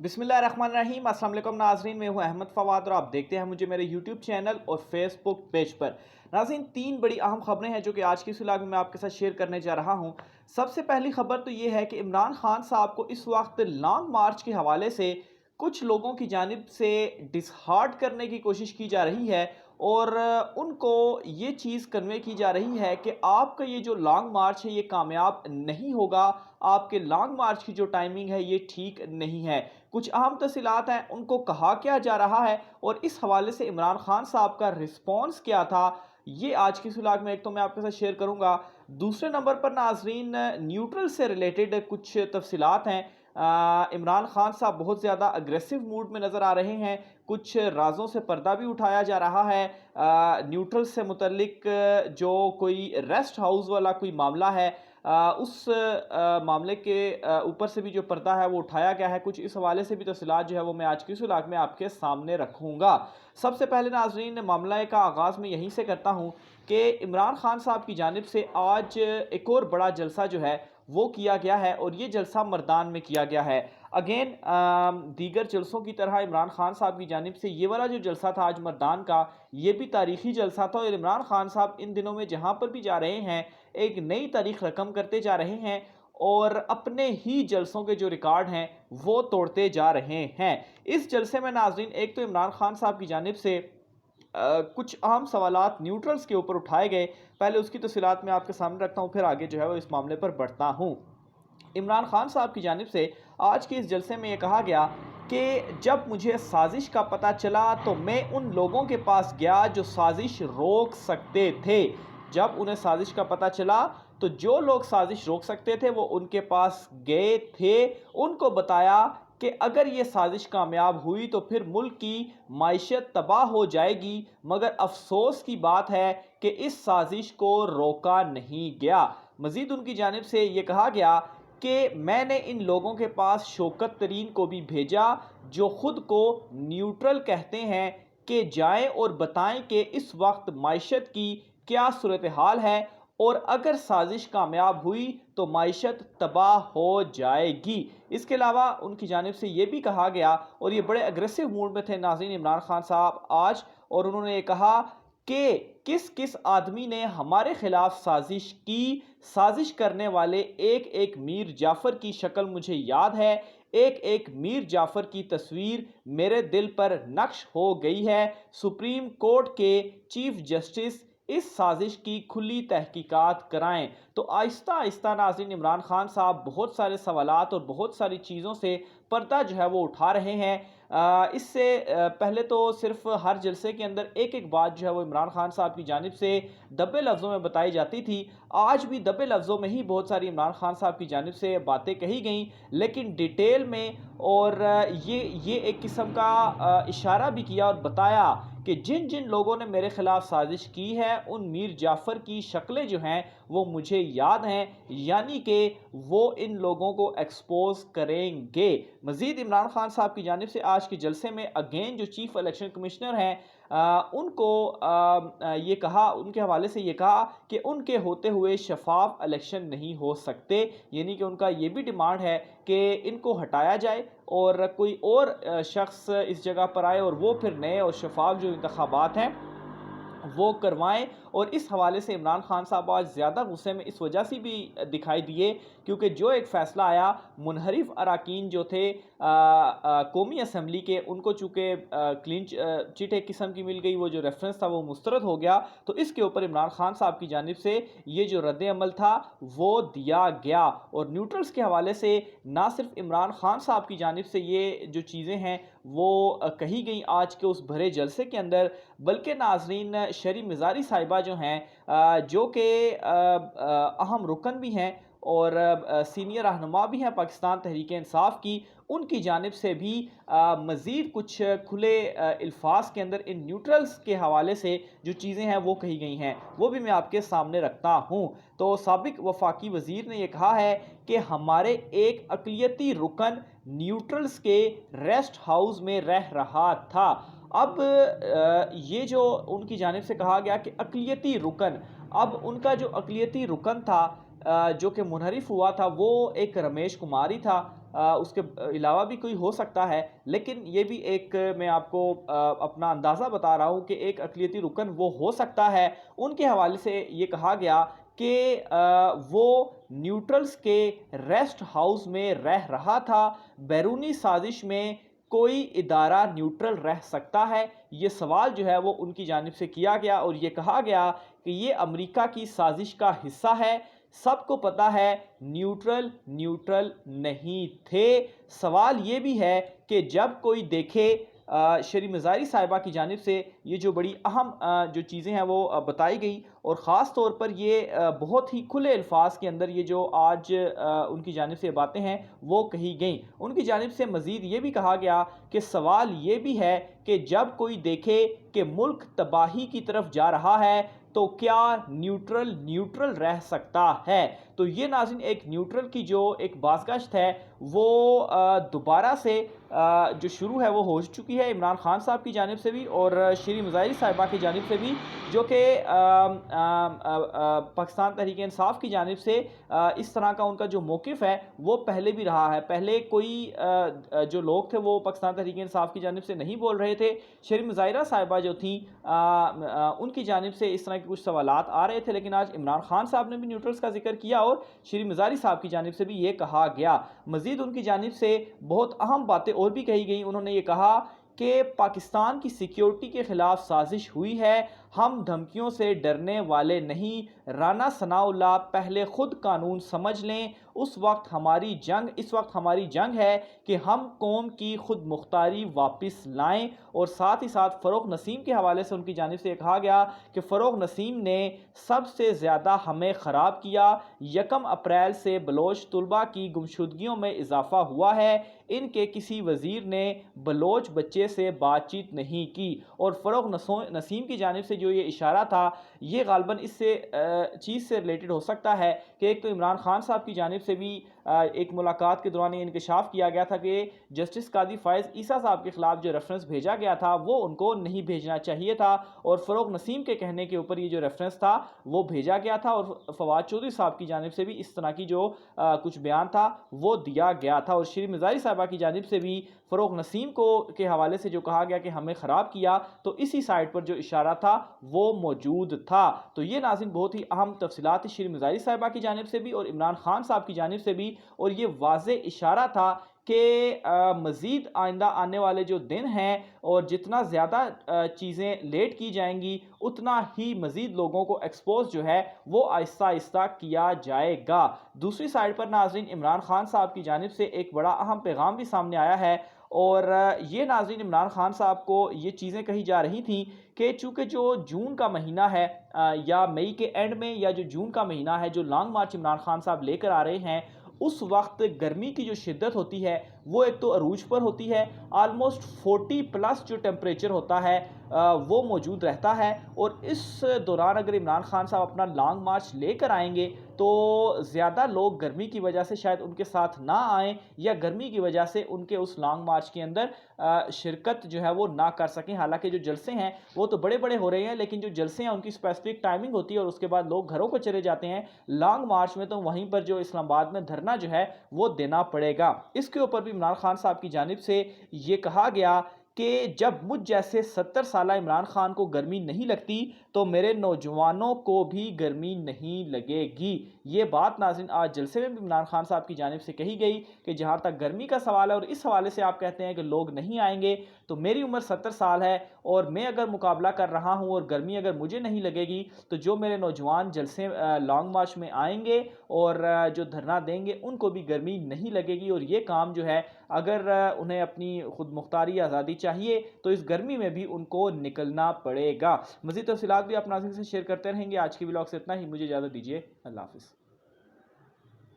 बिस्मिल्लाहिर्रहमानिर्रहीम। अस्सलाम वालेकुम नाज़रीन, मैं हूं अहमद फवाद और आप देखते हैं मुझे मेरे यूट्यूब चैनल और फेसबुक पेज पर। नाज़रीन, तीन बड़ी अहम खबरें हैं जो कि आज की इस व्लॉग में मैं आपके साथ शेयर करने जा रहा हूं। सबसे पहली खबर तो ये है कि इमरान खान साहब को इस वक्त लॉन्ग मार्च के हवाले से कुछ लोगों की जानिब से डिसहार्ट करने की कोशिश की जा रही है और उनको ये चीज़ कन्वे की जा रही है कि आपका ये जो लॉन्ग मार्च है ये कामयाब नहीं होगा, आपके लॉन्ग मार्च की जो टाइमिंग है ये ठीक नहीं है। कुछ अहम तफसीलात हैं, उनको कहा क्या जा रहा है और इस हवाले से इमरान खान साहब का रिस्पॉन्स क्या था, ये आज की इस व्लॉग में एक तो मैं आपके साथ शेयर करूंगा। दूसरे नंबर पर नाजरीन, न्यूट्रल से रिलेटेड कुछ तफसीलात हैं। इमरान खान साहब बहुत ज़्यादा अग्रेसिव मूड में नज़र आ रहे हैं, कुछ राज़ों से पर्दा भी उठाया जा रहा है। न्यूट्रल से मुतल्लिक जो कोई रेस्ट हाउस वाला कोई मामला है, उस मामले के ऊपर से भी जो पर्दा है वो उठाया गया है। कुछ इस हवाले से भी तफसीलात जो है वो मैं आज की इस व्लॉग में आपके सामने रखूँगा। सबसे पहले नाज़रीन, मामला का आगाज़ मैं यहीं से करता हूँ कि इमरान खान साहब की जानिब से आज एक और बड़ा जलसा जो है वो किया गया है और ये जलसा मर्दान में किया गया है। अगेन दीगर जलसों की तरह इमरान खान साहब की जानिब से ये वाला जो जलसा था आज मर्दान का, ये भी तारीखी जलसा था और इमरान खान साहब इन दिनों में जहाँ पर भी जा रहे हैं एक नई तारीख रकम करते जा रहे हैं और अपने ही जलसों के जो रिकॉर्ड हैं वो तोड़ते जा रहे हैं। इस जलसे में नाजरीन, एक तो इमरान खान साहब की जानिब से कुछ अहम सवालात न्यूट्रल्स के ऊपर उठाए गए। पहले उसकी तफसीलात मैं आपके सामने रखता हूँ, फिर आगे जो है वो इस मामले पर बढ़ता हूँ। इमरान खान साहब की जानिब से आज के इस जलसे में ये कहा गया कि जब मुझे साजिश का पता चला तो मैं उन लोगों के पास गया जो साजिश रोक सकते थे। जब उन्हें साजिश का पता चला तो जो लोग साजिश रोक सकते थे वो उनके पास गए थे, उनको बताया कि अगर ये साजिश कामयाब हुई तो फिर मुल्क की माइशत तबाह हो जाएगी, मगर अफसोस की बात है कि इस साजिश को रोका नहीं गया। मजीद उनकी जानिब से ये कहा गया कि मैंने इन लोगों के पास शौकत तरीन को भी भेजा जो खुद को न्यूट्रल कहते हैं कि जाएं और बताएं कि इस वक्त माइशत की क्या सूरत हाल है और अगर साजिश कामयाब हुई तो माइशत तबाह हो जाएगी। इसके अलावा उनकी जानिब से ये भी कहा गया और ये बड़े अग्रेसिव मूड में थे नाज़रीन इमरान खान साहब आज, और उन्होंने ये कहा कि किस किस आदमी ने हमारे खिलाफ साजिश की। साजिश करने वाले एक एक मीर जाफ़र की शक्ल मुझे याद है, एक एक मीर जाफ़र की तस्वीर मेरे दिल पर नक्श हो गई है। सुप्रीम कोर्ट के चीफ जस्टिस इस साजिश की खुली तहकीकात कराएं। तो आहिस्ता आहिस्ता नाज़रीन इमरान खान साहब बहुत सारे सवालात और बहुत सारी चीज़ों से पर्दा जो है वो उठा रहे हैं। इससे पहले तो सिर्फ हर जलसे के अंदर एक एक बात जो है वो इमरान खान साहब की जानिब से दबे लफ्ज़ों में बताई जाती थी। आज भी दबे लफ्ज़ों में ही बहुत सारी इमरान खान साहब की जानिब से बातें कही गई, लेकिन डिटेल में, और ये एक किस्म का इशारा भी किया और बताया कि जिन जिन लोगों ने मेरे खिलाफ साजिश की है उन मीर जाफ़र की शक्लें जो हैं वो मुझे याद हैं, यानी कि वो इन लोगों को एक्सपोज करेंगे। मज़ीद इमरान खान साहब की जानिब से आज के जलसे में अगेन जो चीफ इलेक्शन कमिश्नर हैं उनको ये कहा, उनके हवाले से ये कहा कि उनके होते हुए शफाफ इलेक्शन नहीं हो सकते, यानी कि उनका ये भी डिमांड है कि इनको हटाया जाए और कोई और शख्स इस जगह पर आए और वो फिर नए और शफाफ जो इंतखाबात हैं वो करवाएं। और इस हवाले से इमरान खान साहब आज ज़्यादा गुस्से में इस वजह से भी दिखाई दिए क्योंकि जो एक फ़ैसला आया मुनहरिफ अरकान जो थे कौमी असम्बली के, उनको चूँकि क्लीन चिट एक किस्म की मिल गई, वो जो रेफरेंस था वो मुस्तरद हो गया, तो इसके ऊपर इमरान खान साहब की जानिब से ये जो रद्द अमल था वो दिया गया। और न्यूट्रल्स के हवाले से ना सिर्फ इमरान खान साहब की जानिब से ये जो चीज़ें हैं वो कही गई आज के उस भरे जलसे के अंदर, बल्कि नाजरीन शरी मिजारी साहिबा जो हैं जो कि अहम रुकन भी हैं और सीनियर रहनुमा भी हैं पाकिस्तान तहरीक इंसाफ की, उनकी जानिब से भी मज़ीद कुछ खुले अल्फाज के अंदर इन न्यूट्रल्स के हवाले से जो चीज़ें हैं वो कही गई हैं, वो भी मैं आपके सामने रखता हूँ। तो साबिक वफाकी वज़ीर ने यह कहा है कि हमारे एक अक़लियती रुकन न्यूट्रल्स के रेस्ट हाउस में रह रहा था। अब ये जो उनकी जानिब से कहा गया कि अक़लियती रुकन, अब उनका जो अक़लियती रुकन था जो कि मुनहरिफ हुआ था वो एक रमेश कुमार ही था, اس کے علاوہ بھی کوئی ہو سکتا ہے، لیکن یہ بھی ایک میں آپ کو اپنا اندازہ بتا رہا ہوں کہ ایک اقلیتی رکن وہ ہو سکتا ہے۔ ان کے حوالے سے یہ کہا گیا کہ وہ نیوٹرلز کے ریسٹ ہاؤس میں رہ رہا تھا۔ بیرونی سازش میں کوئی ادارہ نیوٹرل رہ سکتا ہے؟ یہ سوال جو ہے وہ ان کی جانب سے کیا گیا اور یہ کہا گیا کہ یہ امریکہ کی سازش کا حصہ ہے۔ سب کو پتہ ہے نیوٹرل نہیں تھے۔ سوال یہ بھی ہے کہ جب کوئی دیکھے، شری مزاری صاحبہ کی جانب سے یہ جو بڑی اہم جو چیزیں ہیں وہ بتائی گئی، اور خاص طور پر یہ بہت ہی کھلے الفاظ کے اندر یہ جو آج ان کی جانب سے باتیں ہیں وہ کہی گئیں۔ ان کی جانب سے مزید یہ بھی کہا گیا کہ سوال یہ بھی ہے کہ جب کوئی دیکھے کہ ملک تباہی کی طرف جا رہا ہے تو کیا نیوٹرل رہ سکتا ہے؟ تو یہ ناظرین ایک نیوٹرل کی جو ایک بازگشت ہے وہ دوبارہ سے جو شروع ہے وہ ہو چکی ہے عمران خان صاحب کی جانب سے بھی اور شری مظاہری صاحبہ کی جانب سے بھی، جو کہ پاکستان تحریک انصاف کی جانب سے اس طرح کا ان کا جو موقف ہے وہ پہلے بھی رہا ہے۔ پہلے کوئی جو لوگ تھے وہ پاکستان تحریک انصاف کی جانب سے نہیں بول رہے تھے، شری مظاہرہ صاحبہ جو تھیں ان کی جانب سے اس طرح کے کچھ سوالات آ رہے تھے، لیکن آج عمران خان صاحب نے بھی نیوٹرلز کا ذکر کیا اور شری مزاری صاحب کی جانب سے بھی یہ کہا گیا۔ مزید ان کی جانب سے بہت اہم باتیں اور بھی کہی گئیں۔ انہوں نے یہ کہا کہ پاکستان کی سیکیورٹی کے خلاف سازش ہوئی ہے، ہم دھمکیوں سے ڈرنے والے نہیں۔ رانا ثناء اللہ پہلے خود قانون سمجھ لیں، اس وقت ہماری جنگ ہے کہ ہم قوم کی خود مختاری واپس لائیں۔ اور ساتھ ہی ساتھ فروغ نسیم کے حوالے سے ان کی جانب سے کہا گیا کہ فروغ نسیم نے سب سے زیادہ ہمیں خراب کیا۔ 1 اپریل سے بلوچ طلبہ کی گمشدگیوں میں اضافہ ہوا ہے، ان کے کسی وزیر نے بلوچ بچے سے بات چیت نہیں کی۔ اور فروغ نسیم کی جانب سے جو یہ اشارہ تھا یہ غالباً اس سے چیز سے ریلیٹڈ ہو سکتا ہے کہ ایک تو عمران خان صاحب کی جانب سے بھی ایک ملاقات کے دوران یہ انکشاف کیا گیا تھا کہ جسٹس قاضی فائز عیسیٰ صاحب کے خلاف جو ریفرنس بھیجا گیا تھا وہ ان کو نہیں بھیجنا چاہیے تھا، اور فروغ نسیم کے کہنے کے اوپر یہ جو ریفرنس تھا وہ بھیجا گیا تھا، اور فواد چودھری صاحب کی جانب سے بھی اس طرح کی جو کچھ بیان تھا وہ دیا گیا تھا، اور شری مزاری صاحبہ کی جانب سے بھی فروغ نسیم کے حوالے سے جو کہا گیا کہ ہمیں خراب کیا، تو اسی سائٹ پر جو اشارہ تھا وہ موجود تھا۔ تو یہ ناظرین بہت ہی اہم تفصیلات شری مزاری صاحبہ کی جانب سے بھی اور عمران خان صاحب کی جانب سے بھی، اور یہ واضح اشارہ تھا کہ مزید آئندہ آنے والے جو دن ہیں اور جتنا زیادہ چیزیں لیٹ کی جائیں گی اتنا ہی مزید لوگوں کو ایکسپوز جو ہے وہ آہستہ آہستہ کیا جائے گا۔ دوسری سائڈ پر ناظرین عمران خان صاحب کی جانب سے ایک بڑا اہم پیغام بھی سامنے آیا ہے، اور یہ ناظرین عمران خان صاحب کو یہ چیزیں کہی جا رہی تھیں کہ چونکہ جو جون کا مہینہ ہے یا مئی کے اینڈ میں یا جو جون کا مہینہ ہے جو لانگ مارچ عمران خان صاحب لے کر آ رہے ہیں، اس وقت گرمی کی جو شدت ہوتی ہے وہ ایک تو عروج پر ہوتی ہے، آلموسٹ 40+ جو ٹیمپریچر ہوتا ہے وہ موجود رہتا ہے، اور اس دوران اگر عمران خان صاحب اپنا لانگ مارچ لے کر آئیں گے تو زیادہ لوگ گرمی کی وجہ سے شاید ان کے ساتھ نہ آئیں یا گرمی کی وجہ سے ان کے اس لانگ مارچ کے اندر شرکت جو ہے وہ نہ کر سکیں۔ حالانکہ جو جلسے ہیں وہ تو بڑے بڑے ہو رہے ہیں، لیکن جو جلسے ہیں ان کی اسپیسیفک ٹائمنگ ہوتی ہے اور اس کے بعد لوگ گھروں کو چلے جاتے ہیں لانگ مارچ میں، تو وہیں پر جو اسلام آباد میں دھرنا جو ہے وہ دینا پڑے گا۔ اس کے اوپر بھی عمران خان صاحب کی جانب سے یہ کہا گیا کہ جب مجھ جیسے 70 سالہ عمران خان کو گرمی نہیں لگتی تو میرے نوجوانوں کو بھی گرمی نہیں لگے گی۔ یہ بات ناظرین آج جلسے میں بھی عمران خان صاحب کی جانب سے کہی گئی کہ جہاں تک گرمی کا سوال ہے اور اس حوالے سے آپ کہتے ہیں کہ لوگ نہیں آئیں گے، تو میری عمر 70 سال ہے اور میں اگر مقابلہ کر رہا ہوں اور گرمی اگر مجھے نہیں لگے گی تو جو میرے نوجوان جلسے لانگ مارچ میں آئیں گے اور جو دھرنا دیں گے ان کو بھی گرمی نہیں لگے گی، اور یہ کام جو ہے اگر انہیں اپنی خود مختاری آزادی چاہیے تو اس گرمی میں بھی ان کو نکلنا پڑے گا۔ مزید تفصیلات بھی آپ ناظرین سے شیئر کرتے رہیں گے۔ آج کی ولاگ سے اتنا ہی، مجھے اجازت دیجیے، اللہ حافظ۔